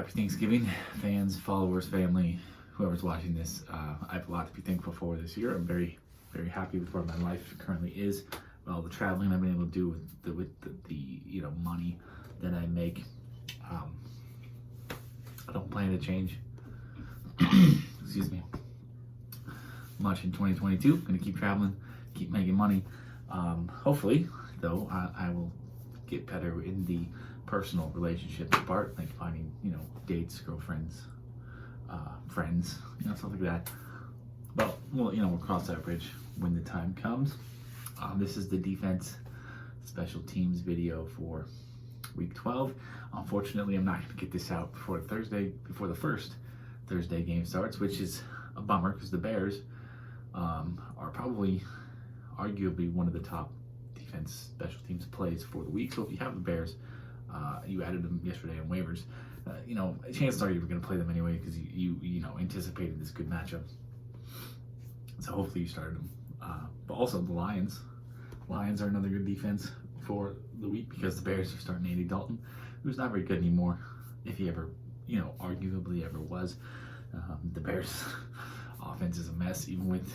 happy Thanksgiving, fans, followers, family, whoever's watching this. I have a lot to be thankful for this year. I'm very, very happy with where my life currently is. All the traveling I've been able to do with the money that I make. I don't plan to change. Excuse me. Much in 2022. Going to keep traveling, keep making money. Hopefully, though, I will get better in the personal relationships part, like finding, dates, girlfriends, friends, stuff like that. But we'll cross that bridge when the time comes. This is the defense special teams video for week 12. Unfortunately, I'm not going to get this out before the first Thursday game starts, which is a bummer because the Bears are probably arguably one of the top defense special teams plays for the week. So if you have the Bears, you added them yesterday on waivers, chances are you were going to play them anyway because you anticipated this good matchup. So hopefully you started them. But also the Lions. Lions are another good defense for the week because the Bears are starting Andy Dalton, who's not very good anymore, if he ever, arguably ever was. The Bears' offense is a mess, even with,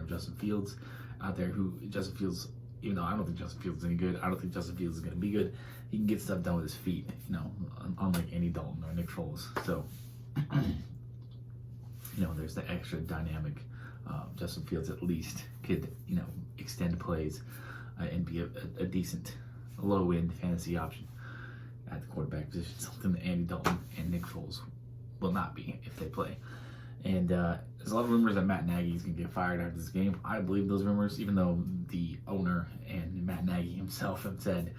Justin Fields out there, even though I don't think Justin Fields is any good, I don't think Justin Fields is going to be good. He can get stuff done with his feet, unlike Andy Dalton or Nick Foles. So, there's the extra dynamic. Justin Fields at least could, extend plays and be a decent low-end fantasy option at the quarterback position, something that Andy Dalton and Nick Foles will not be if they play. And there's a lot of rumors that Matt Nagy is going to get fired after this game. I believe those rumors, even though the owner and Matt Nagy himself have said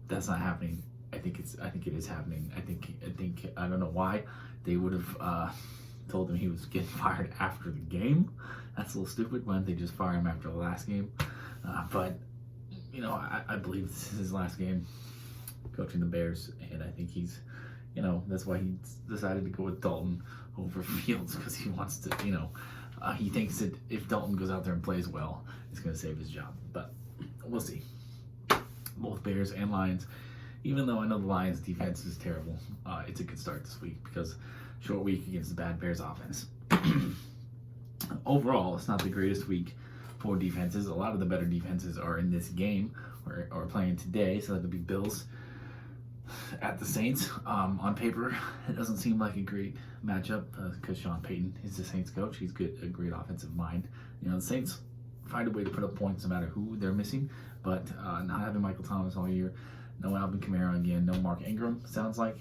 that's not happening. I think it is happening. I think I don't know why they would have told him he was getting fired after the game. That's a little stupid. Why didn't they just fire him after the last game? But I believe this is his last game coaching the Bears, and I think he's, that's why he decided to go with Dalton over Fields, because he wants to, he thinks that if Dalton goes out there and plays well, it's going to save his job. But we'll see. Both Bears and Lions, even though I know the Lions' defense is terrible, it's a good start this week because short week against the bad Bears offense. Overall, it's not the greatest week for defenses. A lot of the better defenses are in this game or playing today, so that'll be Bills at the Saints. On paper, it doesn't seem like a great matchup because Sean Payton is the Saints coach. He's a great offensive mind. The Saints find a way to put up points no matter who they're missing, but not having Michael Thomas all year, no Alvin Kamara again, no Mark Ingram, sounds like.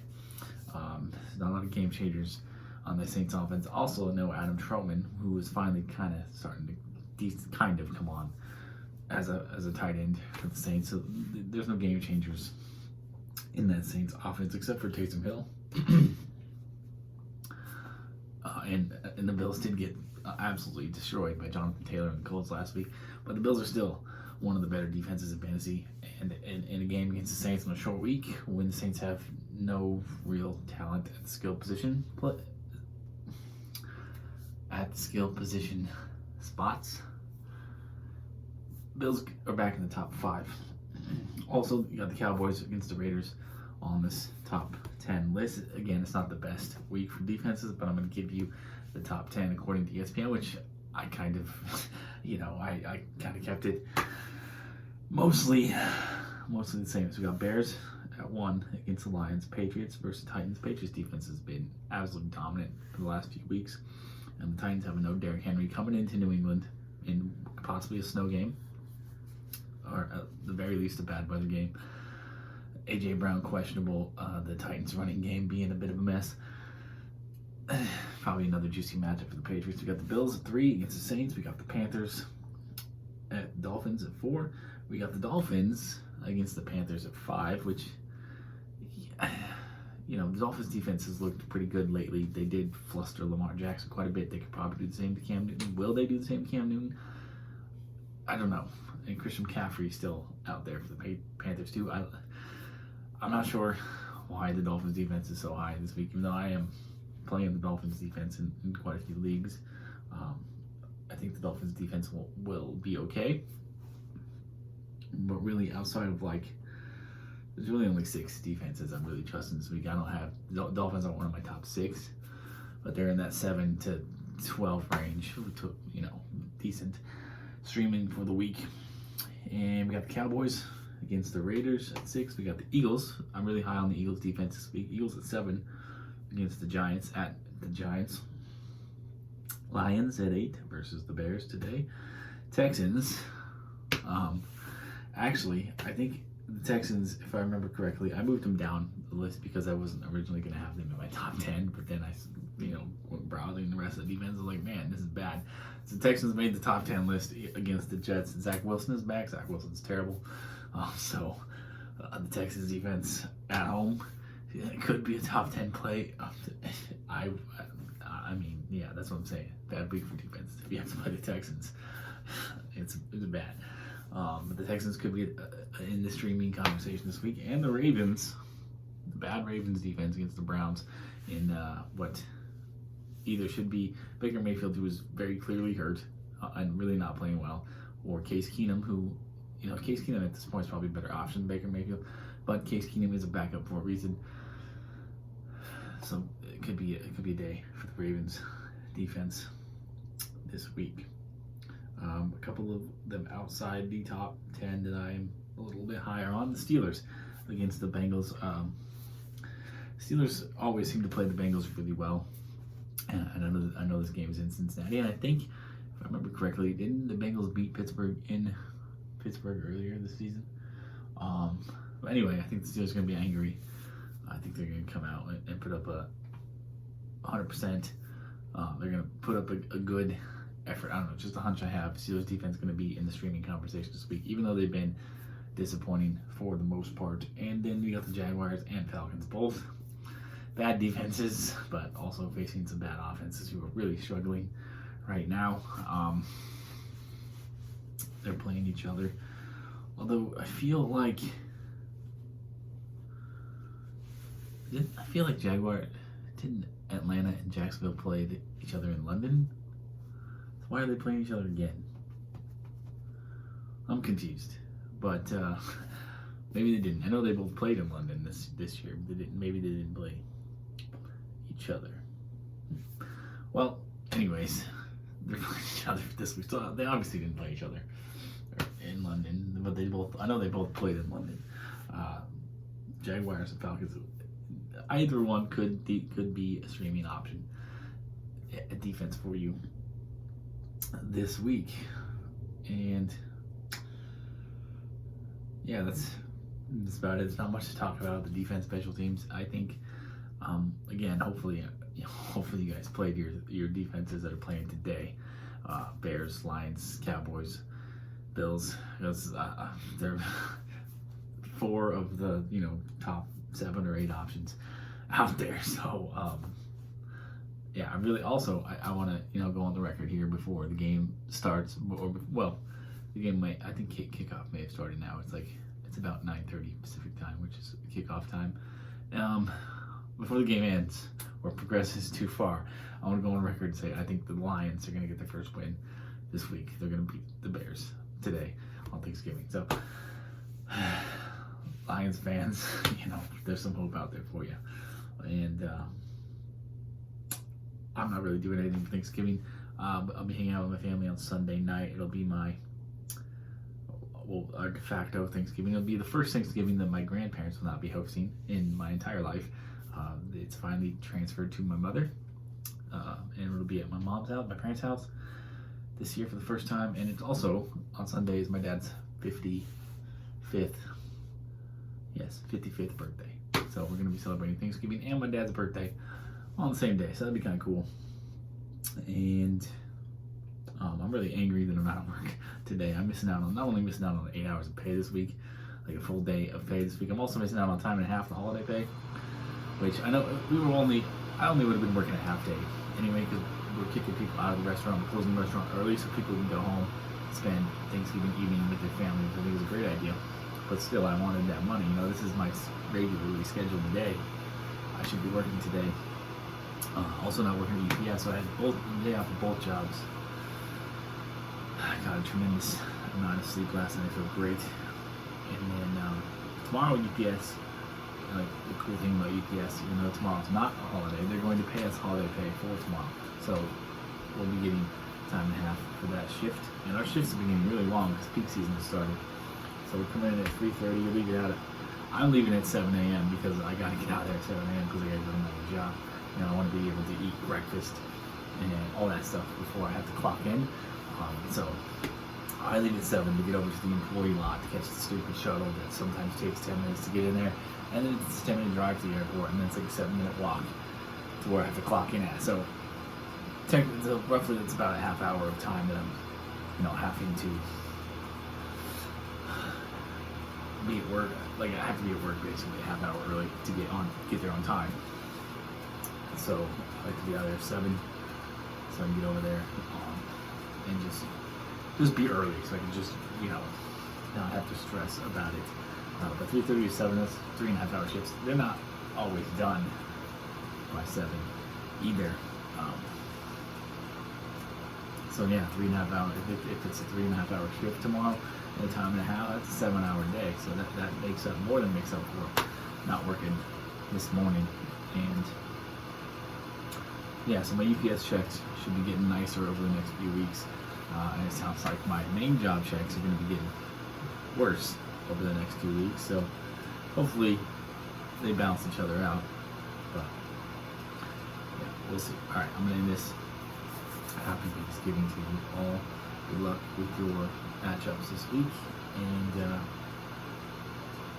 Not a lot of game changers on the Saints offense. Also, no Adam Troutman, who is finally kind of starting to come on as a tight end for the Saints. So there's no game changers in that Saints offense except for Taysom Hill. And the Bills did get absolutely destroyed by Jonathan Taylor and the Colts last week. But the Bills are still one of the better defenses in fantasy. And in a game against the Saints on a short week, when the Saints have no real talent at the skill position spots, Bills are back in the top 5. Also, you got the Cowboys against the Raiders on this top 10 list. Again, it's not the best week for defenses, but I'm going to give you the top 10 according to ESPN, which I kind of, I kind of kept it mostly the same. So we got Bears at 1 against the Lions, Patriots versus Titans. Patriots defense has been absolutely dominant for the last few weeks, and the Titans have no Derrick Henry coming into New England in possibly a snow game, or at the very least a bad weather game. A.J. Brown questionable, the Titans running game being a bit of a mess. Probably another juicy matchup for the Patriots. We got the Bills at 3 against the Saints. We got the Panthers at Dolphins at 4. We got the Dolphins against the Panthers at 5, which, the Dolphins defense has looked pretty good lately. They did fluster Lamar Jackson quite a bit. They could probably do the same to Cam Newton. Will they do the same to Cam Newton? I don't know. And Christian McCaffrey still out there for the Panthers too. I'm not sure why the Dolphins defense is so high this week, even though I am playing the Dolphins defense in quite a few leagues. I think the Dolphins defense will be okay. But really, outside of there's really only 6 defenses I'm really trusting this week. I don't have Dolphins aren't one of my top 6, but they're in that 7 to 12 range. Decent streaming for the week. And we got the Cowboys against the Raiders at 6. We got the Eagles. I'm really high on the Eagles defense this week. Eagles at 7 against the Giants at the Giants. Lions at 8 versus the Bears today. Texans. Actually, I think the Texans, if I remember correctly, I moved them down the list because I wasn't originally going to have them in my top 10, but then I went browsing the rest of the defense. I was like, man, this is bad. So the Texans made the top 10 list against the Jets. Zach Wilson is back. Zach Wilson's terrible. The Texans defense at home, it could be a top 10 play. I mean, yeah, that's what I'm saying. Bad week for defense. If you have to play the Texans, it's bad. But the Texans could be in the streaming conversation this week. And the Ravens, the bad Ravens defense against the Browns in what either should be Baker Mayfield, who is very clearly hurt and really not playing well, or Case Keenum, who, Case Keenum at this point is probably a better option than Baker Mayfield, but Case Keenum is a backup for a reason. So it could be a day for the Ravens defense this week. A couple of them outside the top 10 that I'm a little bit higher on. The Steelers against the Bengals. Steelers always seem to play the Bengals really well. And I know this game is in Cincinnati. And I think, if I remember correctly, didn't the Bengals beat Pittsburgh in Pittsburgh earlier this season? But anyway, I think the Steelers are going to be angry. I think they're going to come out and put up a 100%. They're going to put up a good effort. I don't know, just a hunch I have. Steelers defense is going to be in the streaming conversation this week, even though they've been disappointing for the most part. And then we got the Jaguars and Falcons, both bad defenses, but also facing some bad offenses who are really struggling right now. They're playing each other. Although I feel like didn't Atlanta and Jacksonville play each other in London? So why are they playing each other again? I'm confused, but maybe they didn't. I know they both played in London this year. But maybe they didn't play each other. Well, anyways, they're playing each other this week. So they obviously didn't play each other in London, but I know they both played in London. Jaguars and Falcons. Either one could be a streaming option, a defense for you this week. And yeah, that's about it. There's not much to talk about. The defense, special teams. I think, again, hopefully you guys played your defenses that are playing today. Bears, Lions, Cowboys, Bills. Because they're 4 of the top 7 or 8 options out there. So yeah, I really also I want to go on the record here before the game starts, or the game might, I think kickoff may have started now. It's about 9:30 Pacific time, which is kickoff time. Before the game ends or progresses too far, I want to go on record and say I think the Lions are going to get their first win this week. They're going to beat the Bears today on Thanksgiving. So Lions fans, there's some hope out there for you. And I'm not really doing anything for Thanksgiving. I'll be hanging out with my family on Sunday night. It'll be our de facto Thanksgiving. It'll be the first Thanksgiving that my grandparents will not be hosting in my entire life. It's finally transferred to my mother. And it'll be at my mom's house, my parents' house this year for the first time. And it's also, on Sunday, is my dad's 55th birthday. So we're going to be celebrating Thanksgiving and my dad's birthday on the same day. So that'd be kind of cool. And I'm really angry that I'm not at work today. I'm not only missing out on 8 hours of pay this week, like a full day of pay this week, I'm also missing out on time and a half of holiday pay, which I know I only would have been working a half day anyway, because we're kicking people out of the restaurant, we're closing the restaurant early so people can go home, spend Thanksgiving evening with their families. I think it was a great idea. But still, I wanted that money. This is my regularly scheduled day. I should be working today. Also not working at UPS, so I had the day off of both jobs. I got a tremendous amount of sleep last night. I feel great. And then tomorrow UPS, like the cool thing about UPS, even though tomorrow's not a holiday, they're going to pay us holiday pay for tomorrow. So we'll be getting time and a half for that shift. And our shifts are getting really long because peak season has started. So we're coming in at 3:30. You're leaving out at, I'm leaving at 7 a.m. because I got to get out there at 7 a.m. because I got to go to my job. You know, I want to be able to eat breakfast and all that stuff before I have to clock in. So I leave at 7 to get over to the employee lot to catch the stupid shuttle that sometimes takes 10 minutes to get in there. And then it's a 10-minute drive to the airport, and then it's like a 7-minute walk to where I have to clock in at. So roughly it's about a half hour of time that I'm, having to be at work. Like I have to be at work basically a half hour early to get there on time. So I like to be out there at 7, so I can get over there and just be early, so I can just not have to stress about it. But 3:30 to 7, that's 3.5 hour shifts. They're not always done by 7 either. So yeah, 3.5 hours. If it's a 3.5 hour shift tomorrow, and a time and a half, that's a 7-hour day. So that more than makes up for not working this morning. And yeah, so my UPS checks should be getting nicer over the next few weeks. And it sounds like my main job checks are going to be getting worse over the next 2 weeks. So hopefully they balance each other out. But yeah, we'll see. All right, I'm going to end this. Happy Thanksgiving to you all. Good luck with your matchups this week. And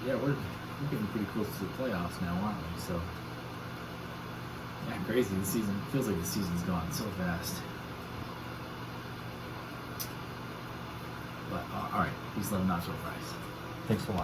yeah, we're getting pretty close to the playoffs now, aren't we? So yeah, crazy. The season feels like the season's gone so fast. But all right, peace, love, nacho fries. Thanks for watching.